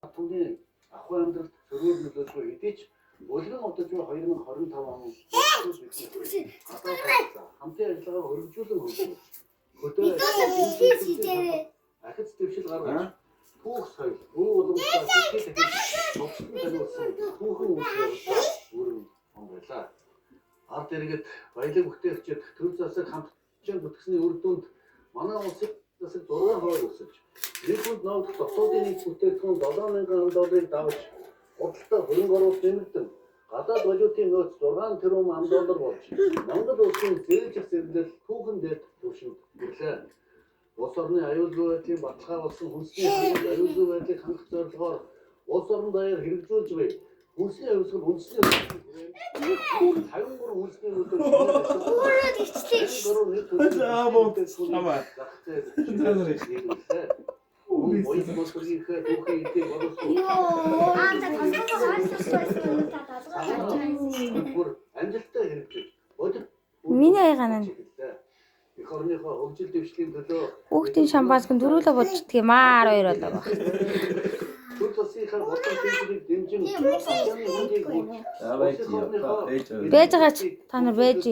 Түүний ахуй амьдралд зөрүүр нөлөөлөхгүй хэдий ч Улиран одож буй 2025 он хамтын ажиллагааг хөрвүүлэн хөгжүүлж хөдөө ахиц дэвшил гаргаж түүх соёл өвөө уламжлалт ихтэй дахин товчлон таниулсан түүхэн үйлчлэл өрн он байлаа. Ард иргэд баялаг бүтээгчид төр засаг хамтчин бүтгэсний үр дүнд манай улсыг засаг 6% өсөж нэг хүнд ногдох дотоодын нийт бүтээгдэхүүн $7,000 давж худалдаа хөрөнгө оруулалт нэмэгдэн гадаад валютын нөөц $6 тэрбум болж Монгол улсын зээлжих зэрлэл түүхэн дэд түвшинд ирлээ. Улс орны аюулгүй байдлын баталгаа болсон хүнсний аюулгүй байдлыг хангах зорилгоор улс орон даяар хэрэгжүүлж буй хүнсний аюулсгал үндэсний 53 хүнсний Миний аягаан нь эх орныхоо хөгжил дэвшлийн төлөө хүүхдийн шампанскын дөрүүлээ бодчихдаг юм аа 2 болоо баг. төр засгийн болон төлөвлөлийг дэмжин хэмжээний хүнийг Байж байгаач та нар байж.